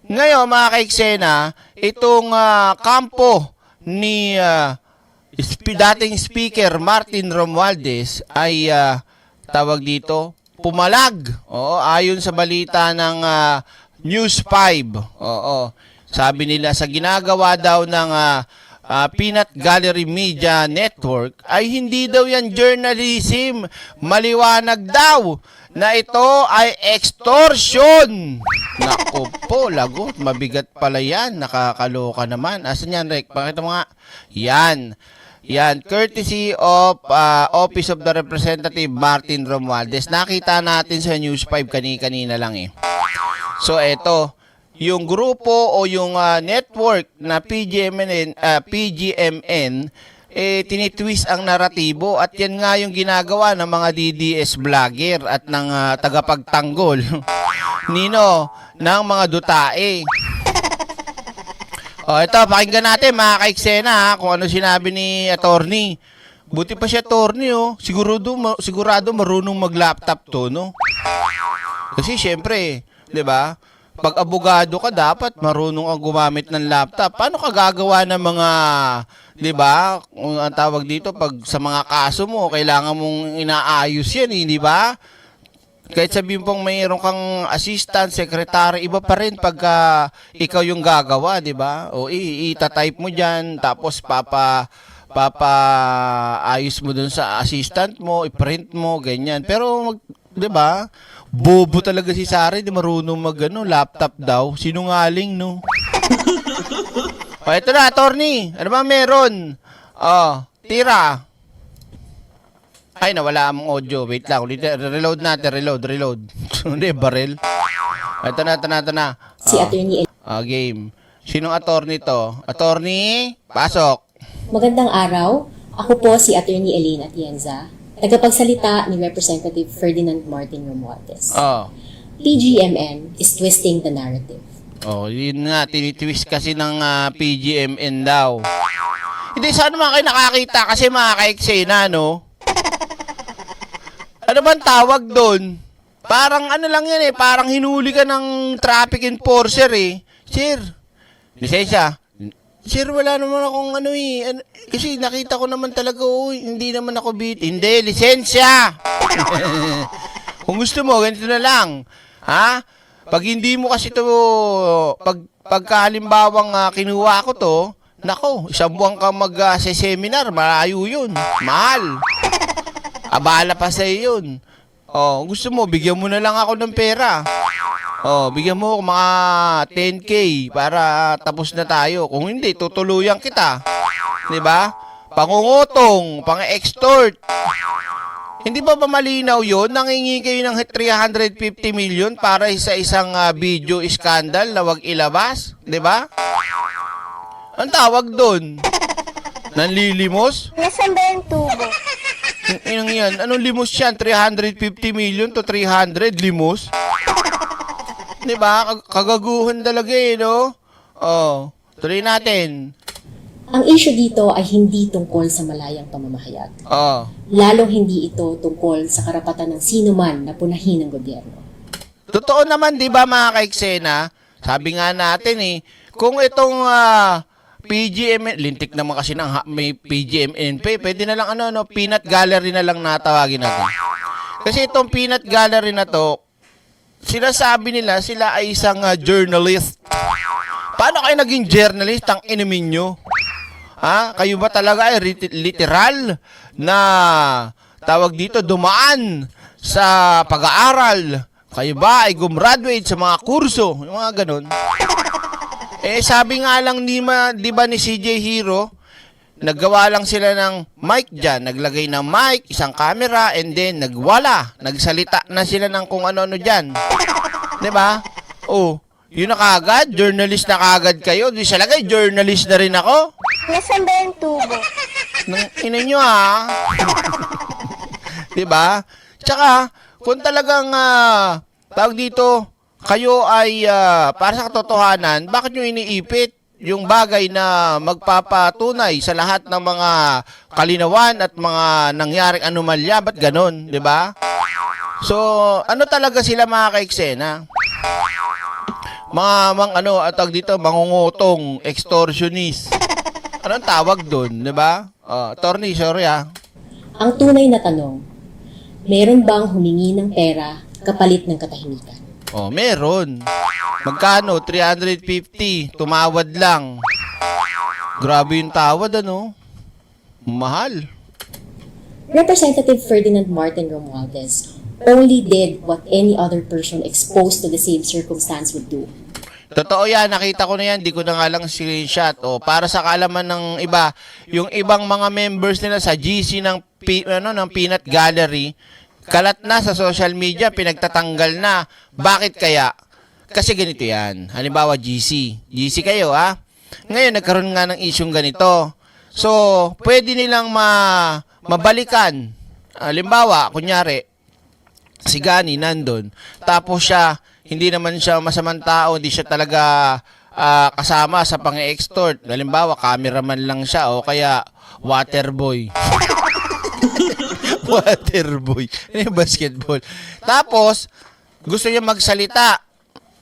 Ngayon, mga kaiksena, itong kampo ni dating Speaker Martin Romualdez ay tawag dito, pumalag. Oo, ayon sa balita ng News 5. Oo. Sabi nila sa ginagawa daw ng Peanut Gallery Media Network ay hindi daw yan journalism. Maliwanag daw na ito ay extortion. Naku po, lagot. Mabigat pala yan. Nakakaloka naman. Asan yan, Rek? Pakita mo nga. Yan. Yan. Courtesy of Office of the Representative Martin Romualdez. Nakita natin sa News 5 kanina lang eh. So, eto. Yung grupo o yung network na PGMN tinitwist ang naratibo at yan nga yung ginagawa ng mga DDS vlogger at ng tagapagtanggol nino ng mga dutae. O ito, pakinggan natin mga kaiksena kung ano sinabi ni attorney. Buti pa siya attorney sigurado marunong mag-laptop to, no? Kasi syempre, 'di ba? Pag abogado ka, dapat marunong kang gumamit ng laptop. Paano ka gagawa ng mga, di ba, ang tawag dito, pag sa mga kaso mo, kailangan mong inaayos yan, di ba? Kahit sabihin pong mayroon kang assistant, secretary, iba pa rin pagka ikaw yung gagawa, di ba? O itatype mo dyan, tapos ayos mo dun sa assistant mo, i-print mo, ganyan. Pero, di ba? Bobo talaga si Sara, di marunong laptop daw. Sinungaling, no? O, ito na, attorney. Ano ba meron? Tira. Ay, nawala ang audio. Wait lang. Reload natin. Reload. Hindi, baril. Ito na. Si Attorney Game. Sinong attorney to? Attorney, pasok. Magandang araw. Ako po si Attorney Elaine Atienza, tagapagsalita ni Representative Ferdinand Martin Romualdez. PGMN is twisting the narrative. Yun nga, tinitwist kasi ng PGMN daw. Hindi, saan naman kayo nakakita kasi mga kaiksena, no? Ano bang tawag doon? Parang ano lang yan eh, parang hinuli ka ng traffic enforcer eh. Sir, lisensya. Sir, wala naman akong kasi nakita ko naman talaga, hindi naman ako Hindi, lisensya! Kung gusto mo, ganito na lang. Ha? Pag hindi mo kasi ito, pagkahalimbawang kinuha ko to, nako, isang buwan ka mag-seminar, malayo yun. Mahal. Abala pa sa yun. Gusto mo, bigyan mo na lang ako ng pera. Bigyan mo mga 10K para tapos na tayo. Kung hindi, tutuluyan kita. 'Di ba? Pangungutong, pang-extort. Hindi ba malinaw 'yon? Nangingi kayo ng 350 million para sa isang video scandal na wag ilabas, 'di ba? Ang tawag doon? Nanlilimos? Nasaan ba yung tubo? Inang yan. Anong limos yan? 350 million to 300 limos? Diba? Kagaguhan talaga eh, no? Tuloy natin. Ang issue dito ay hindi tungkol sa malayang pamamahayag. Lalong hindi ito tungkol sa karapatan ng sino man na punahin ng gobyerno. Totoo naman, di ba mga kaiksena? Sabi nga natin eh, kung itong PGMN, lintik naman kasi may PGMNP, pwede na lang Peanut Gallery na lang natawagin natin. Kasi itong Peanut Gallery na to, sinasabi nila sila ay isang journalist. Paano kayo naging journalist? Ang inumin nyo? Ha? Kayo ba talaga ay literal na tawag dito dumaan sa pag-aaral? Kayo ba ay gumraduate sa mga kurso? Yung mga ganun. Sabi nga lang di ba ni CJ Hero, naggawa lang sila ng mic dyan. Naglagay ng mic, isang camera, and then nagwala. Nagsalita na sila ng kung ano-ano dyan. Diba? Yun na kagad. Journalist na kagad kayo. Di siya lagay, journalist na rin ako. Nasaan ba yung tubo? Nang ina nyo ha. Diba? Tsaka, kung talagang tawag dito, kayo ay para sa katotohanan, bakit nyo iniipit yung bagay na magpapatunay sa lahat ng mga kalinawan at mga nangyaring anomalya? Ba't ganon? Diba? So, ano talaga sila mga kaiksena? Tawag dito, mangungutong, extortionist. Anong tawag doon, di ba? Attorney, sorry Ang tunay na tanong, meron bang humingi ng pera kapalit ng katahimikan? Meron. Magkano? 350. Tumawad lang. Grabe yung tawad, ano? Mahal. Representative Ferdinand Martin Romualdez only did what any other person exposed to the same circumstance would do. Totoo yan, nakita ko na yan, di ko na nga lang screenshot. Para sa kaalaman ng iba, yung ibang mga members nila sa GC ng Peanut Gallery, kalat na sa social media, pinagtatanggal na. Bakit kaya? Kasi ganito yan. Halimbawa, GC kayo, Ngayon, nagkaroon nga ng isyong ganito. So, pwede nilang mabalikan. Halimbawa, kunyari, si Gani nandun. Tapos siya, hindi naman siya masamang tao, hindi siya talaga kasama sa pang-extort. Halimbawa, cameraman lang siya o kaya waterboy. Waterboy. Basketball. Tapos, gusto niya magsalita,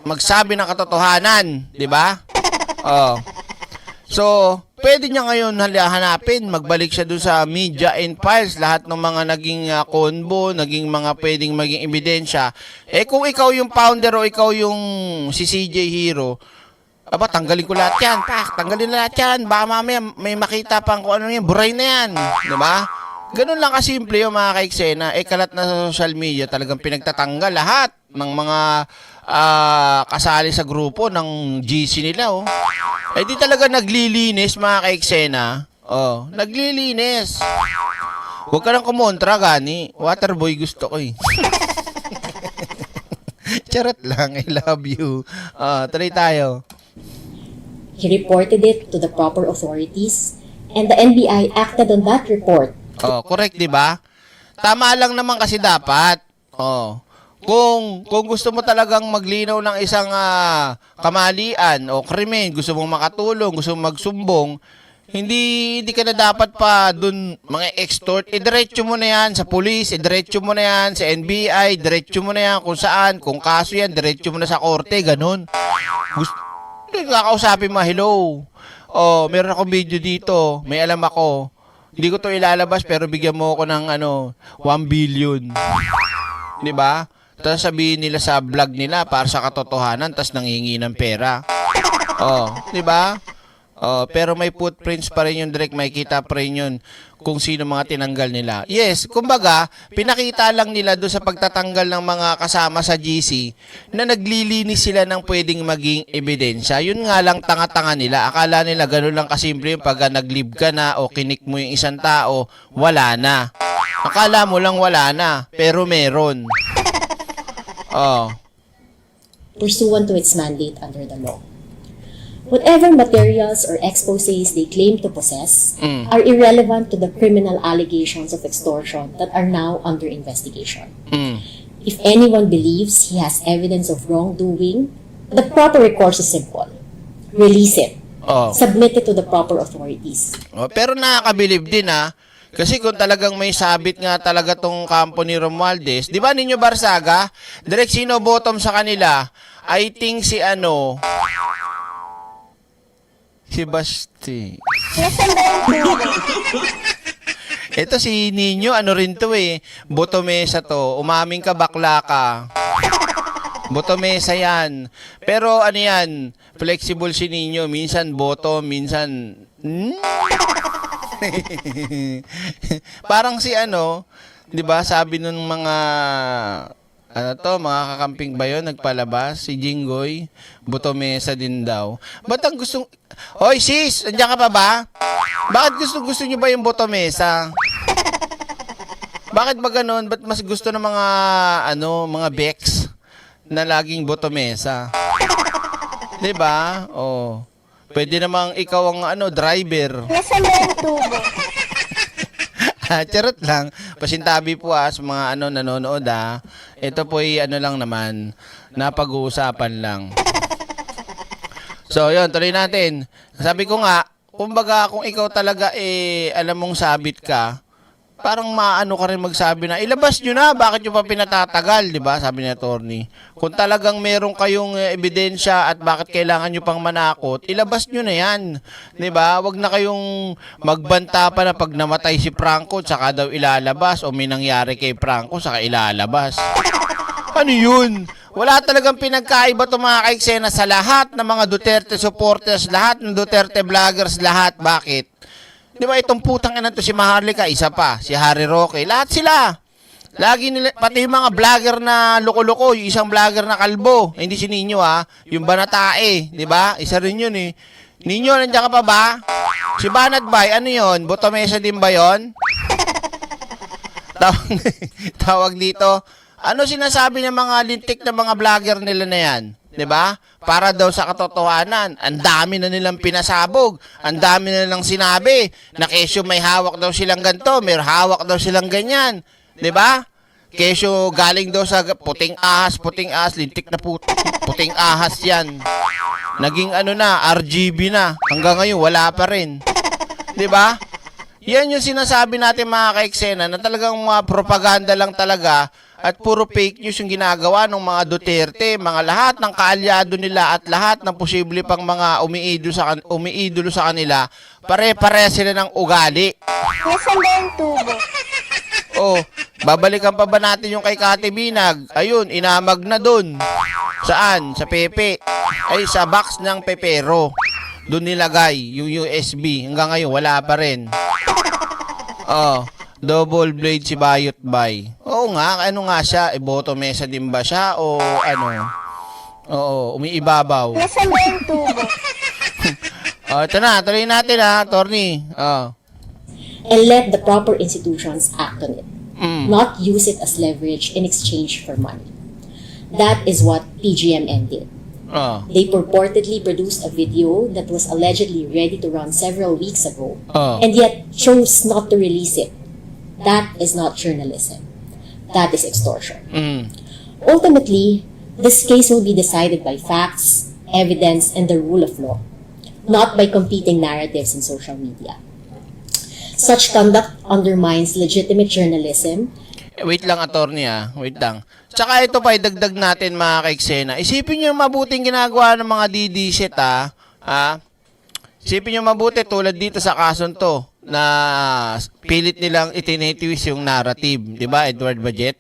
magsabi ng katotohanan, di ba? So, pwede niya ngayon hanapin, magbalik siya dun sa media and files, lahat ng mga naging convo, naging mga pwedeng maging ebidensya. Kung ikaw yung founder o ikaw yung si CJ Hero, tanggalin ko lahat yan, tanggalin na lahat yan, baka mamaya may makita pang kung ano yan, buray na yan, di ba? Ganun lang kasimple yung mga kaiksena. Kalat na sa social media, talagang pinagtatanggal lahat ng mga kasali sa grupo ng GC nila, di talaga naglilinis mga kaiksena. Naglilinis. Huwag ka nang kumontra, Gani. Waterboy gusto ko Charot lang, I love you. Tuloy tayo. He reported it to the proper authorities and the NBI acted on that report. Correct, di ba? Tama lang naman kasi dapat. Kung gusto mo talagang maglinaw ng isang kamalian o krimen, gusto mong makatulong, gusto mong magsumbong, hindi ka na dapat pa dun mga extort. Diretso mo na yan sa police, diretso mo na yan sa NBI, diretso mo na yan kung saan, kung kaso yan, diretso mo na sa korte, ganun. Kakausapin mo, hello. Meron akong video dito, may alam ako. Hindi ko to ilalabas pero bigyan mo ako ng 1 billion. 'Di ba? Tapos sabihin nila sa vlog nila para sa katotohanan, tapos nanghihingi ng pera. 'Di ba? Pero may footprints pa rin yun, direct makikita pa rin yun kung sino mga tinanggal nila. Yes, kumbaga, pinakita lang nila doon sa pagtatanggal ng mga kasama sa GC na naglilinis sila ng pwedeng maging ebidensya. Yun nga lang tanga-tanga nila. Akala nila gano'n lang kasimple yung pag nag-leave ka na o kinik mo yung isang tao, wala na. Akala mo lang wala na, pero meron. Pursuant to its mandate under the law. Whatever materials or exposés they claim to possess are irrelevant to the criminal allegations of extortion that are now under investigation. If anyone believes he has evidence of wrongdoing, the proper recourse is simple. Release it. Submit it to the proper authorities. Pero nakakabilib din kasi kung talagang may sabit nga talaga tong kampo ni Romualdez, di ba Ninyo Barsaga? Direct sino bottom sa kanila? I think si si Basti. Ito si Ninyo, rin to Botomesa to. Umaming ka, bakla ka. Botomesa yan. Pero yan, flexible si Ninyo. Minsan bottom, minsan... Parang si di ba sabi nun mga... mga kakamping ba yun, nagpalabas, si Jinggoy, Botomesa din daw. Ba't ang gustong... Hoy sis, nandiyan ka pa ba? Bakit gusto nyo ba yung Botomesa? Bakit ba ganun? Ba't mas gusto ng mga, mga Bex na laging Botomesa? Diba? Pwede namang ikaw ang, driver. Nasaan ba yung tubo? Charot lang. Pasintabi po sa mga nanonood Ito po ay lang naman, napag-uusapan lang. So, yun, tuloy natin. Sabi ko nga, kumbaga kung ikaw talaga alam mong sabit ka, parang maano ka rin magsabi na, ilabas nyo na, bakit nyo pa pinatatagal, di ba? Sabi ni attorney. Kung talagang meron kayong ebidensya at bakit kailangan nyo pang manakot, ilabas nyo na yan. Di ba? Huwag na kayong magbanta pa na pag namatay si Franco, saka daw ilalabas, o may nangyari kay Franco, saka ilalabas. Ano yun? Wala talagang pinagkaiba itong mga kaiksena sa lahat ng mga Duterte supporters, lahat ng Duterte vloggers, lahat. Bakit? Di ba itong putang ina to si Maharlika, isa pa, si Harry Roque, lahat sila. Lagi nila, pati yung mga vlogger na loko-loko, yung isang vlogger na kalbo, hindi si Nino yung Banatae, di ba? Isa rin yun eh. Nino, nandiyan ka pa ba? Si Banat Bay, ano yun? Botomesa din ba yun? Tawag dito. Ano sinasabi ng mga lintik na mga vlogger nila na yan? 'Di ba? Para daw sa katotohanan, ang dami na nilang pinasabog, ang dami na nilang sinabi, na kesyo may hawak daw silang ganto, may hawak daw silang ganyan. 'Di ba? Kesyo galing daw sa puting ahas, lintik na puting ahas yan. Naging ano na, RGB na. Hanggang ngayon, wala pa rin. 'Di ba? Yan yung sinasabi natin mga kaiksena, na talagang mga propaganda lang talaga, at puro fake news yung ginagawa ng mga Duterte, mga lahat ng kaalyado nila at lahat ng posible pang mga umiidolo sa kanila, pare-pare sila ng ugali. Nasaan ba yung tubo? Oh, babalikan pa ba natin yung kay Kati Binag? Ayun, inamag na dun. Saan? Sa Pepe. Ay, sa box ng Pepero. Doon nilagay yung USB. Hanggang ngayon, wala pa rin. Oh, double blade si Bayot Bay. Oo nga, ano nga siya? Iboto mesa din ba siya? O ano? Oo, umiibabaw. Nasaan ba yung tubo? Ito na, tuloy natin attorney. And let the proper institutions act on it. Not use it as leverage in exchange for money. That is what PGMN did. They purportedly produced a video that was allegedly ready to run several weeks ago, and yet chose not to release it. That is not journalism. That is extortion. Ultimately, this case will be decided by facts, evidence, and the rule of law, not by competing narratives in social media. Such conduct undermines legitimate journalism. Wait lang, attorney wait lang. Tsaka ito pa, idagdag natin mga kaiksena. Isipin nyo mabuting ginagawa ng mga DDZ Isipin nyo mabuti tulad dito sa kasong to na pilit nilang itinitwist yung narrative, di ba, Edward Bajet?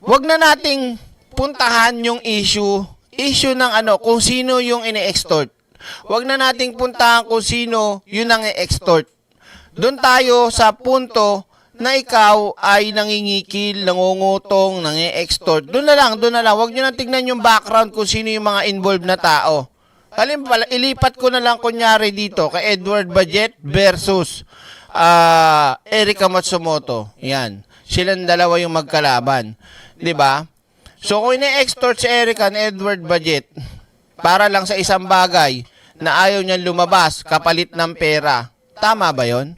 Wag na nating puntahan yung issue ng kung sino yung ine-extort. Wag na nating puntahan kung sino yung nang-extort. Doon tayo sa punto na ikaw ay nangingikil, nangungutong, nang-extort. Doon na lang. Wag nyo na tignan yung background kung sino yung mga involved na tao. Halimbawa, ilipat ko na lang kunyari dito kay Edward Bajet versus Erica Matsumoto. Yan. Silang dalawa yung magkalaban. 'Di ba? So kung ine-extort si Erica ni Edward Bajet para lang sa isang bagay na ayaw niyang lumabas kapalit ng pera, tama ba 'yon?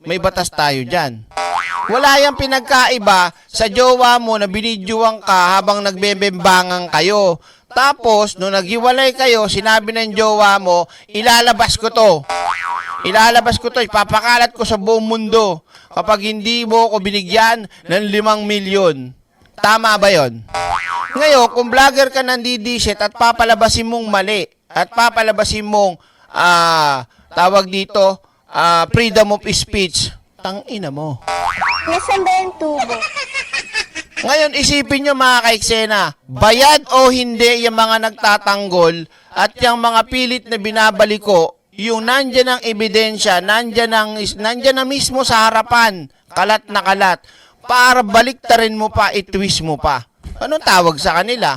May batas tayo diyan. Wala yang pinagkaiba sa jowa mo na binidyoan ka habang nagbebembangan kayo. Tapos, nung naghiwalay kayo, sinabi ng jowa mo, ilalabas ko to, ipapakalat ko sa buong mundo kapag hindi mo ko binigyan ng 5 milyon. Tama ba yon? Ngayon, kung vlogger ka ng DDZ at papalabasin mong mali, at papalabasin mong, tawag dito, freedom of speech, tangina mo. Nasaan ba yung tubo? Ngayon, isipin nyo mga kaiksena, bayad o hindi yung mga nagtatanggol at yung mga pilit na binabaliko, yung nandyan ang ebidensya, nandyan na mismo sa harapan, kalat na kalat, para baliktarin mo pa, itwist mo pa. Anong tawag sa kanila?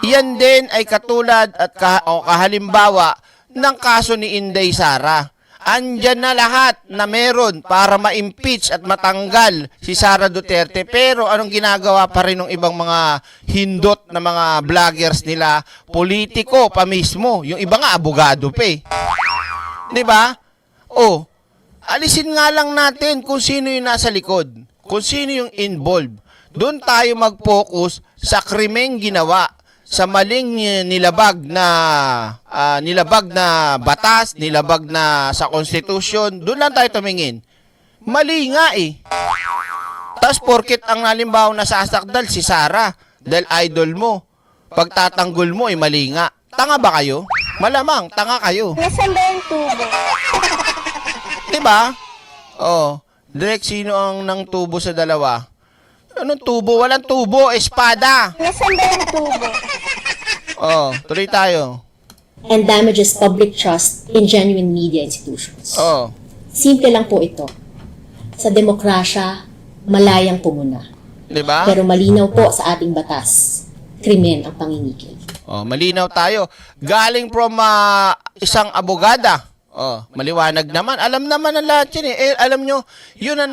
Yan din ay katulad at kahalimbawa ng kaso ni Inday Sara. Andyan na lahat na meron para ma-impeach at matanggal si Sara Duterte. Pero anong ginagawa pa rin ng ibang mga hindot na mga vloggers nila? Politiko pa mismo. Yung iba nga, abogado pa eh. Diba? Alisin nga lang natin kung sino yung nasa likod. Kung sino yung involved. Doon tayo mag-focus sa krimeng ginawa. sa maling nilabag na batas, nilabag na sa konstitusyon, doon lang tayo tumingin. Mali nga eh. Tapos porket ang halimbawa na sasakdal si Sara, dahil idol mo, pagtatanggol mo mali nga. Tanga ba kayo? Malamang, tanga kayo. Nasaan ba yung tubo? Diba? Oh, direct sino ang nang tubo sa dalawa? Anong tubo? Walang tubo, espada. Nasaan ba yung tubo? Oh, tuloy tayo. And damages public trust in genuine media institutions. Oh, Simple lang po ito. Sa demokrasya, malayang pumuna. diba? Pero malinaw po sa ating batas, krimen ang pangingigil. Oh, malinaw tayo. Galing from isang abogada. Oh, maliwanag naman. Alam naman ang lahat yan eh. Alam nyo, yun ang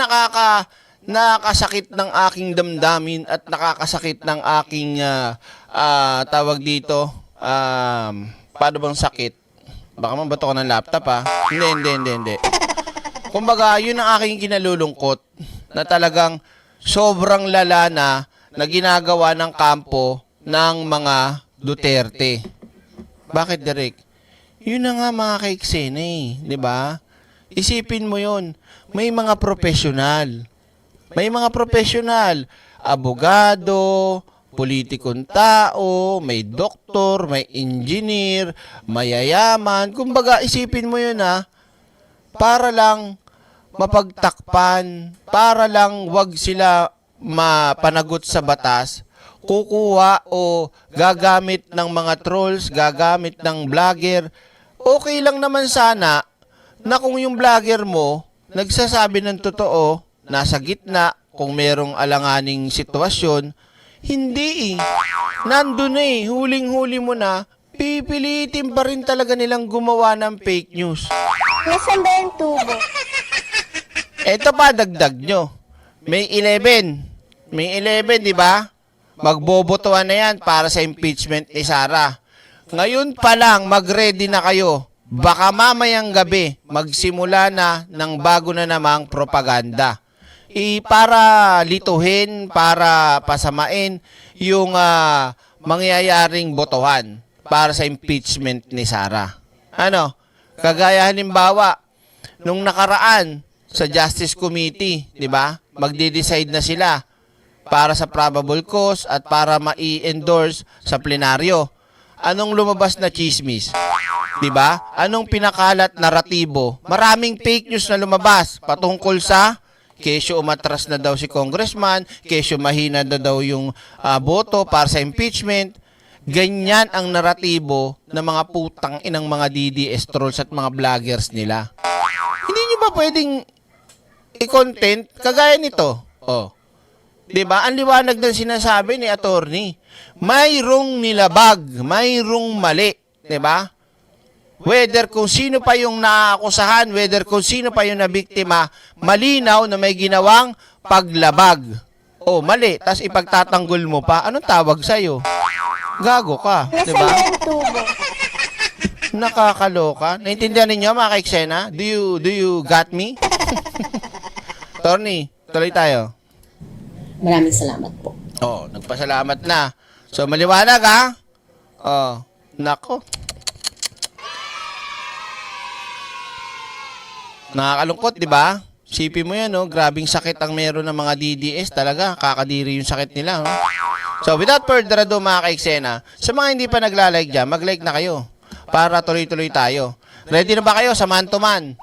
nakakasakit ng aking damdamin at nakakasakit ng aking tawag dito. Paano bang sakit? Baka mabato ko ng laptop ha. Hindi. Kumbaga, yun ang aking kinalulungkot na talagang sobrang lala na ginagawa ng kampo ng mga Duterte. Bakit, Derek? Yun na nga mga kaiksena eh, di ba? Isipin mo yun, may mga profesional. May mga profesional, abogado, politikong tao, may doktor, may engineer, mayayaman. Kumbaga, isipin mo yun para lang mapagtakpan, para lang wag sila mapanagot sa batas, kukuha o gagamit ng mga trolls, gagamit ng vlogger. Okay lang naman sana na kung yung vlogger mo nagsasabi ng totoo, nasa gitna, kung merong alanganing sitwasyon, hindi eh. Nandun eh, huling-huli mo na, pipilitin pa rin talaga nilang gumawa ng fake news. Nasaan ba yung tubo? Eto pa, dagdag nyo. May 11. May 11, di ba? Magbobotohan na yan para sa impeachment ni Sara. Ngayon pa lang, mag-ready na kayo. Baka mamayang gabi, magsimula na ng bago na namang propaganda. Para lituhin, para pasamain yung mangyayaring botohan para sa impeachment ni Sara. Ano? Kagaya halimbawa, nung nakaraan sa Justice Committee, di ba? Magde-decide na sila para sa probable cause at para ma-endorse sa plenaryo. Anong lumabas na chismis? 'Di ba? Anong pinakalat naratibo? Maraming fake news na lumabas patungkol sa kesyo umatras na daw si congressman, kesyo mahina na daw yung boto para sa impeachment. Ganyan ang naratibo ng mga putang inang mga DDS trolls at mga vloggers nila. Hindi nyo ba pwedeng i-content kagaya nito? Oh. 'Di ba? Ang liwanag ng sinasabi ni attorney. Mayroong nilabag, mayroong mali, 'di ba? Whether kung sino pa yung naakusahan, whether kung sino pa yung nabiktima, malinaw na may ginawang paglabag. O mali, tas ipagtatanggol mo pa, anong tawag sa'yo? Gago ka, 'di ba? Nasaan ba yung tubo? Nakakaloka. Naintindihan ninyo mga kaiksena? Do you got me? Attorney, tuloy tayo. Maraming salamat po. Oh, nagpasalamat na. So, maliwanag ha? Oh, nako. Nakakalungkot, di ba? Sipin mo yan, no? Grabing sakit ang meron ng mga DDS. Talaga, kakadiri yung sakit nila. No? So, without further ado, mga kaiksena, sa mga hindi pa nagla-like dyan, mag-like na kayo para tuloy-tuloy tayo. Ready na ba kayo sa man-to-man?